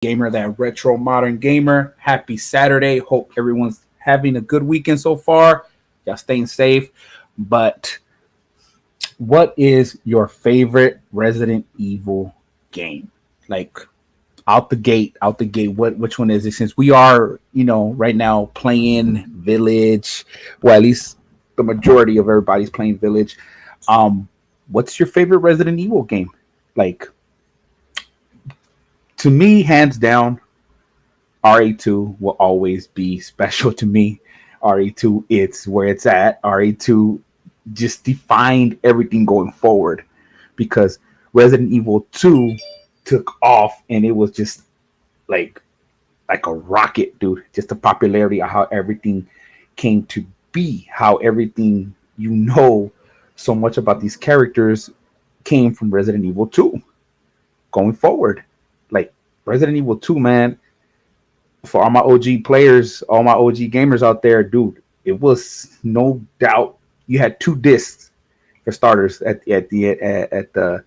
gamer, that retro modern gamer. Happy Saturday. Hope everyone's having a good weekend so far. Y'all staying safe. But what is your favorite Resident Evil game? Like out the gate, which one is it? Since we are, right now playing Village, well, at least the majority of everybody's playing Village. Um, what's your favorite Resident Evil game? Like to me, hands down, RA2 will always be special to me. RA2, it's where it's at. RA2 just defined everything going forward because Resident Evil 2 took off and it was just like like a rocket, dude. Just the popularity of how everything came to be, how everything so much about these characters came from Resident Evil 2 going forward. Like Resident Evil 2, man, for all my OG players, all my OG gamers out there, dude, it was no doubt you had two discs for starters at the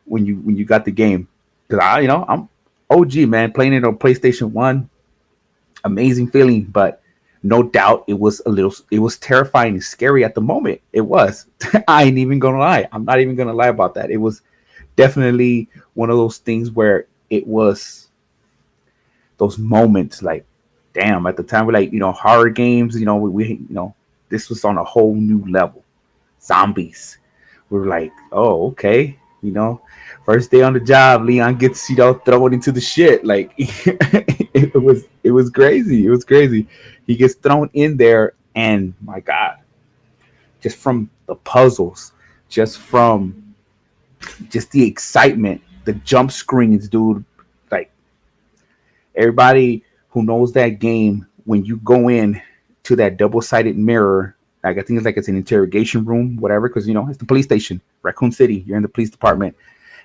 when you got the game. Because I'm OG, man, playing it on PlayStation 1, amazing feeling, but no doubt it was terrifying and scary at the moment. It was. I ain't even gonna lie. I'm not even gonna lie about that. It was definitely one of those things where it was those moments like, damn, at the time we're like, horror games, this was on a whole new level. Zombies. We were like, oh, okay. First day on the job, Leon gets, thrown into the shit. Like it was crazy. It was crazy. He gets thrown in there and my God, just from the puzzles, just from just the excitement, the jump screens, dude. Like everybody who knows that game, when you go in to that double-sided mirror, like I think it's an interrogation room, whatever, because it's the police station, Raccoon City. You're in the police department,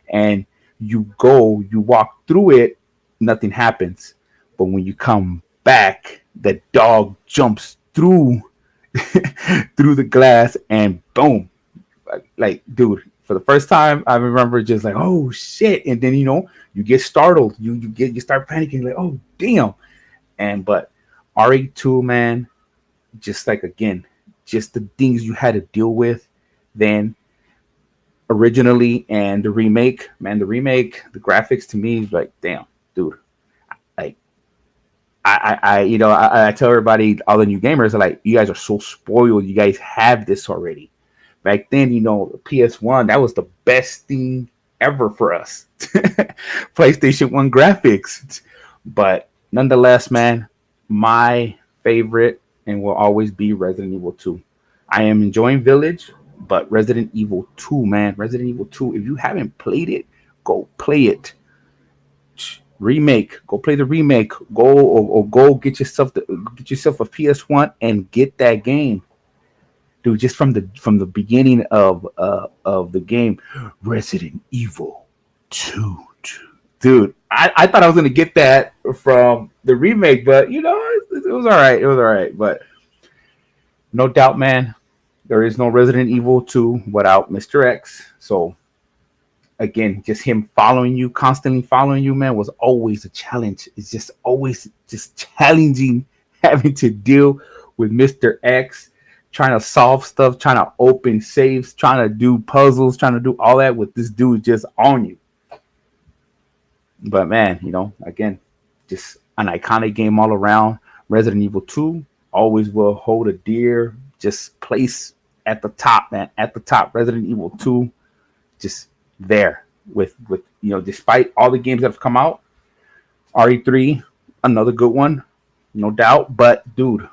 and you walk through it, nothing happens. But when you come back, the dog jumps through through the glass, and boom, like dude. For the first time, I remember just like, oh shit, and then you get startled, you start panicking, like, oh damn, and but RA2, man, just like again, just the things you had to deal with then originally and the remake, man, the graphics to me is like, damn, dude, like I tell everybody, all the new gamers are like, you guys are so spoiled, you guys have this already. Back then, PS1, that was the best thing ever for us. PlayStation 1 graphics. But nonetheless, man, my favorite and will always be Resident Evil 2. I am enjoying Village, but Resident Evil 2, man, Resident Evil 2, if you haven't played it, go play it. Remake, go play the remake. Go or go get yourself a PS1 and get that game, dude. Just from the beginning of the game, Resident Evil 2, dude. I thought I was gonna get that from the remake, but it was all right. It was all right, but no doubt, man, there is no Resident Evil 2 without Mr. X. So again, just him following you, constantly following you, man, was always a challenge. It's just always just challenging having to deal with Mr. X, trying to solve stuff, trying to open safes, trying to do puzzles, trying to do all that with this dude just on you. But man, again, just an iconic game all around. Resident Evil 2 always will hold a dear just place at the top, man. At the top, Resident Evil 2, just there with despite all the games that have come out. RE3, another good one, no doubt. But dude,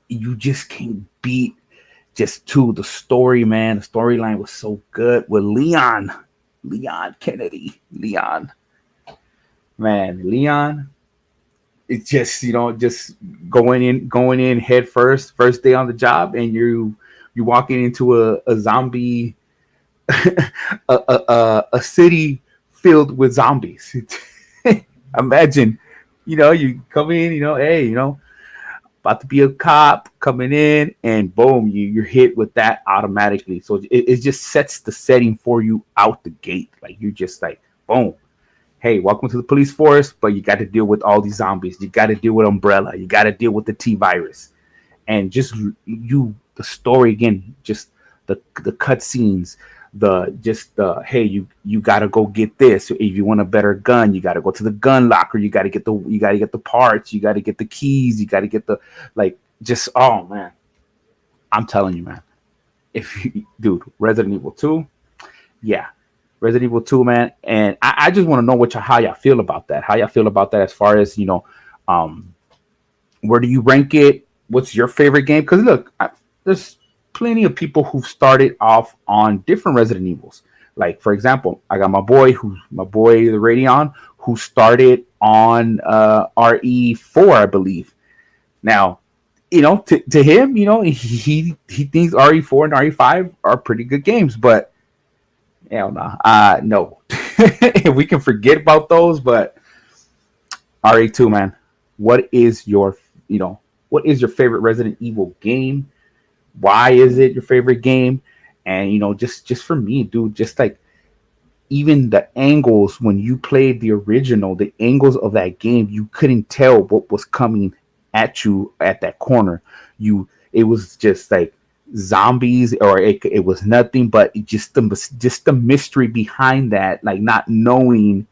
you just can't beat just the story, man. The storyline was so good with Leon Kennedy, Leon. It's just just going in head first day on the job, and you walking into a zombie, a city filled with zombies. Imagine, you come in, hey, about to be a cop coming in, and boom, you're hit with that automatically. So it just sets the setting for you out the gate. Like you're just like, boom, hey, welcome to the police force, but you got to deal with all these zombies. You got to deal with Umbrella. You got to deal with the T virus, and just the story again, just the cutscenes, the hey, you got to go get this. If you want a better gun, you got to go to the gun locker. You got to get the parts. You got to get the keys. You got to get the like. Just oh man, I'm telling you, man. If you, dude, Resident Evil 2, yeah, Resident Evil 2, man. And I just want to know how y'all feel about that. How y'all feel about that as far as, um, where do you rank it? What's your favorite game? Because look, there's plenty of people who started off on different Resident Evils. Like, for example, I got my boy, the Radeon, who started on RE4, I believe. Now, to him, he thinks RE4 and RE5 are pretty good games, but hell no. No. We can forget about those, but RE2, man, what is your favorite Resident Evil game? Why is it your favorite game? And just for me, dude, just like even the angles when you played the original, the angles of that game, you couldn't tell what was coming at you at that corner. It was just like zombies, or it was nothing but just the mystery behind that, like not knowing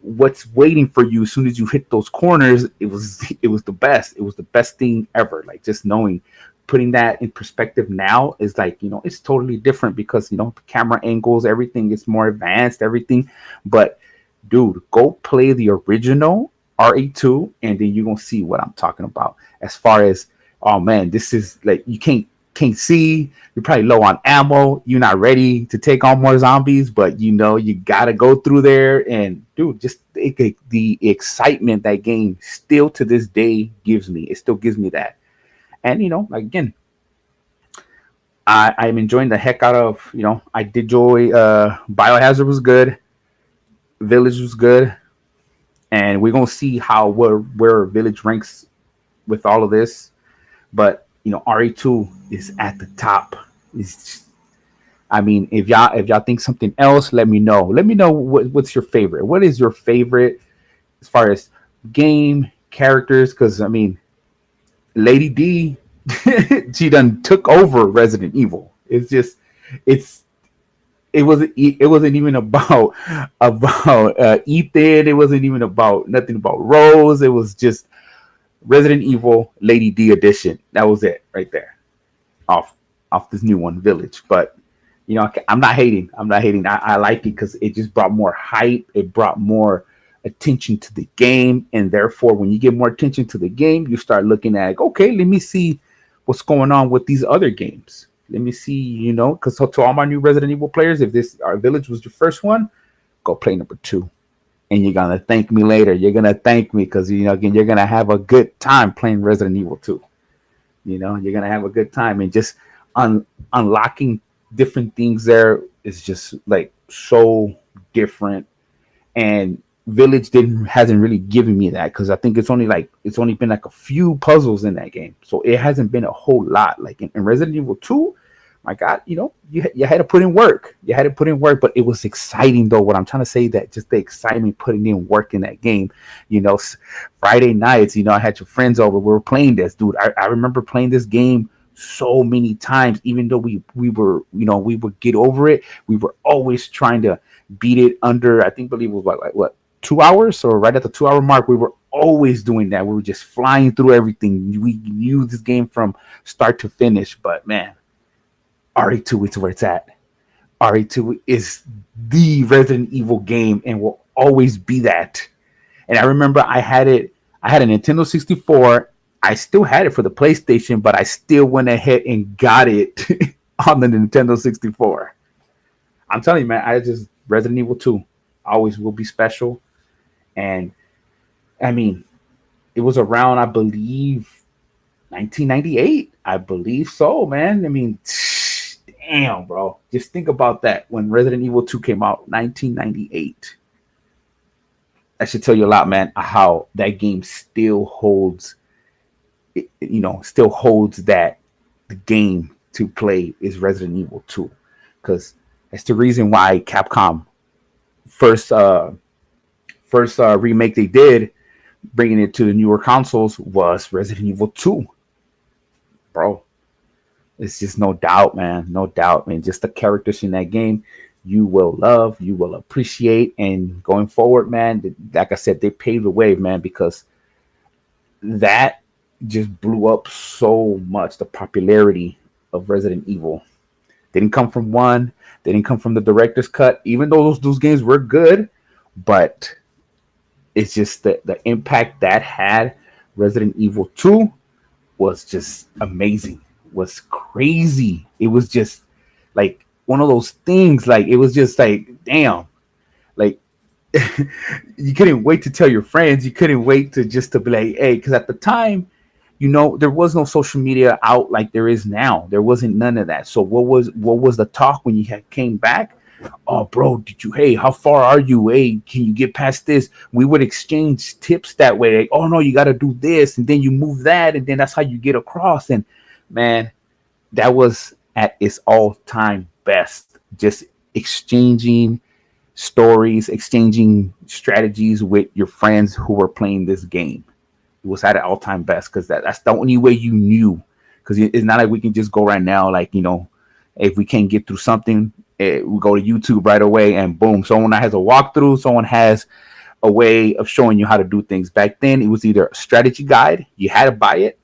what's waiting for you as soon as you hit those corners. It was the best. It was the best thing ever. Like just knowing, putting that in perspective now is like, it's totally different because the camera angles, everything is more advanced, everything. But dude, go play the original RE2 and then you're gonna see what I'm talking about. As far as, oh man, this is like, you can't see, you're probably low on ammo, you're not ready to take on more zombies, but you gotta go through there. And dude, just the excitement that game still to this day gives me, it still gives me that. And like again, I'm enjoying the heck out of, I did enjoy Biohazard was good, Village was good, and we're gonna see where Village ranks with all of this. But RE2 is at the top. I mean, if y'all think something else, let me know. Let me know what's your favorite. What is your favorite as far as game characters? Because I mean, Lady D, she done took over Resident Evil. It wasn't even about Ethan. It wasn't even about nothing about Rose. It was just Resident Evil Lady D edition. That was it right there. Off this new one, Village. But I'm not hating. I like it because it just brought more hype. It brought more attention to the game, and therefore, when you get more attention to the game, you start looking at, okay, let me see what's going on with these other games. Let me see, because to all my new Resident Evil players, if our Village was your first one, go play number 2. And you're going to thank me later. You're going to thank me because, again, you're going to have a good time playing Resident Evil 2. You're going to have a good time. And just unlocking different things there is just like so different. And Village hasn't really given me that, because I think it's only been like a few puzzles in that game. So it hasn't been a whole lot. Like in Resident Evil 2, my God, you had to put in work. You had to put in work, but it was exciting though. What I'm trying to say, that just the excitement putting in work in that game. Friday nights, I had your friends over. We were playing this, dude. I remember playing this game so many times, even though we would get over it. We were always trying to beat it under, I believe it was what 2 hours, or right at the 2 hour mark. We were always doing that. We were just flying through everything. We knew this game from start to finish. But man, RE2 is where it's at. RE2 is the Resident Evil game and will always be that. And I remember I had a Nintendo 64. I still had it for the PlayStation, but I still went ahead and got it on the Nintendo 64. I'm telling you, man, Resident Evil 2 always will be special. And I mean, it was around, I believe, 1998. I believe so, man. I mean, damn, bro. Just think about that. When Resident Evil 2 came out, 1998. That should tell you a lot, man, how that game still holds, still holds that the game to play is Resident Evil 2. Because that's the reason why Capcom first first remake they did, bringing it to the newer consoles, was Resident Evil 2, bro. It's just no doubt, man. No doubt, man. Just the characters in that game, you will love, you will appreciate, and going forward, man. Like I said, they paved the way, man, because that just blew up so much. The popularity of Resident Evil didn't come from one. They didn't come from the director's cut, even though those games were good. But it's just the impact that had. Resident Evil 2 was just amazing, was crazy. It was just like one of those things, like it was just like, damn, like you couldn't wait to tell your friends. You couldn't wait to just to be like, hey, because at the time, there was no social media out like there is now. There wasn't none of that. So what was the talk when you had came back? Oh, bro, hey, how far are you? Hey, can you get past this? We would exchange tips that way. Like, oh no, you got to do this, and then you move that, and then that's how you get across. And man, that was at its all-time best. Just exchanging stories, exchanging strategies with your friends who were playing this game. It was at an all-time best because that's the only way you knew. Because it's not like we can just go right now, like, if we can't get through something, we go to YouTube right away and boom, someone has a walkthrough, someone has a way of showing you how to do things. Back then, it was either a strategy guide, you had to buy it,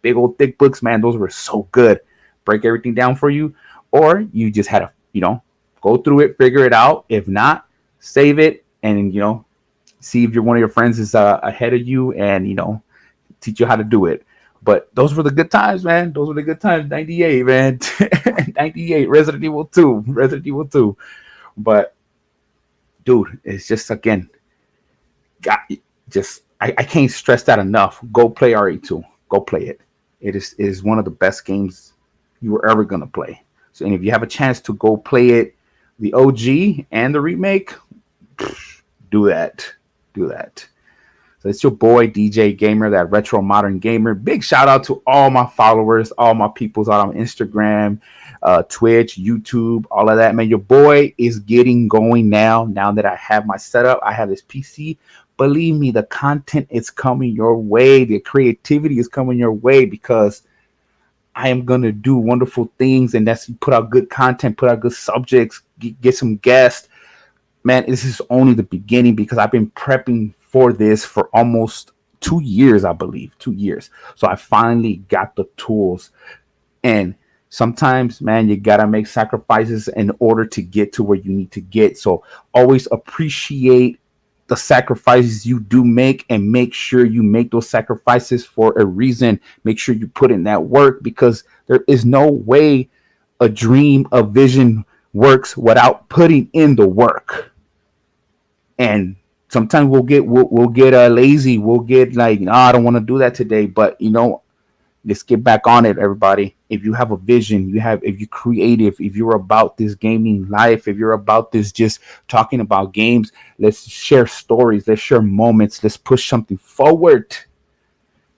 big old thick books, man, those were so good, break everything down for you, or you just had to, go through it, figure it out. If not, save it and, see if one of your friends is ahead of you and, teach you how to do it. But those were the good times, man. Those were the good times. 98, man. 98, Resident Evil 2. Resident Evil 2. But, dude, it's just, again, I can't stress that enough. Go play RE2. Go play it. It is one of the best games you were ever going to play. So, and if you have a chance to go play it, the OG and the remake, do that. Do that. So it's your boy DJ Gamer, that retro modern gamer. Big shout out to all my followers, all my peoples out on Instagram, Twitch, YouTube, all of that. Man, your boy is getting going now. Now that I have my setup, I have this PC. Believe me, the content is coming your way. The creativity is coming your way because I am gonna do wonderful things, and that's put out good content, put out good subjects, get some guests. Man, this is only the beginning because I've been prepping for this for almost 2 years, I believe, 2 years. So I finally got the tools. And sometimes, man, you got to make sacrifices in order to get to where you need to get. So always appreciate the sacrifices you do make and make sure you make those sacrifices for a reason. Make sure you put in that work because there is no way a dream, a vision works without putting in the work. And sometimes we'll get lazy. We'll get like, no, I don't want to do that today. But let's get back on it, everybody. If you have a vision, if you're creative, if you're about this gaming life, if you're about this just talking about games, let's share stories, let's share moments, let's push something forward.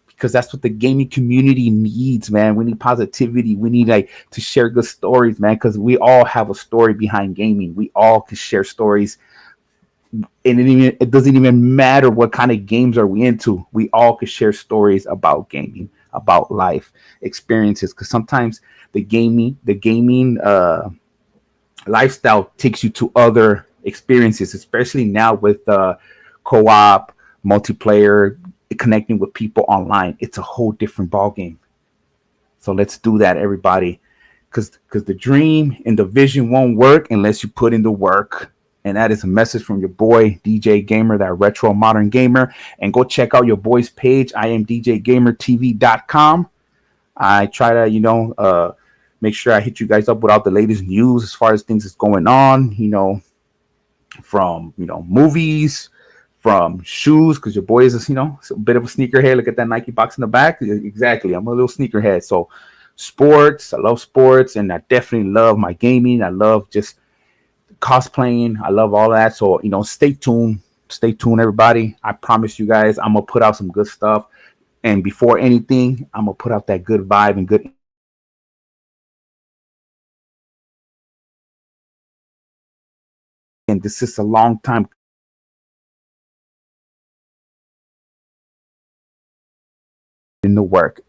Because that's what the gaming community needs, man. We need positivity. We need to share good stories, man. Because we all have a story behind gaming. We all can share stories. And it doesn't even matter what kind of games are we into. We all could share stories about gaming, about life experiences. Because sometimes the gaming lifestyle takes you to other experiences, especially now with co-op, multiplayer, connecting with people online. It's a whole different ball game. So let's do that, everybody. Because the dream and the vision won't work unless you put in the work. And that is a message from your boy, DJ Gamer, that retro modern gamer. And go check out your boy's page, iAmDjGamerTV.com. I try to, make sure I hit you guys up with all the latest news as far as things that's going on, from, movies, from shoes, because your boy is, a bit of a sneakerhead. Look at that Nike box in the back. Exactly. I'm a little sneakerhead. So sports, I love sports, and I definitely love my gaming. I love just cosplaying. I love all that. So, stay tuned. Stay tuned, everybody. I promise you guys, I'm going to put out some good stuff. And before anything, I'm going to put out that good vibe and good. And this is a long time the work.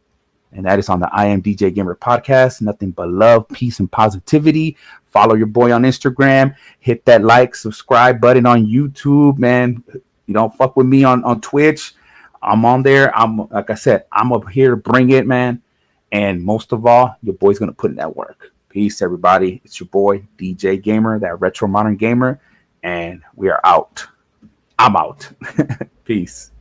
And that is on the I Am DJ Gamer podcast. Nothing but love, peace, and positivity. Follow your boy on Instagram. Hit that like, subscribe button on YouTube, man. You don't fuck with me on Twitch. I'm on there. I'm like I said, I'm up here to bring it, man. And most of all, your boy's gonna put in that work. Peace, everybody. It's your boy, DJ Gamer, that retro modern gamer, and we are out. I'm out. Peace.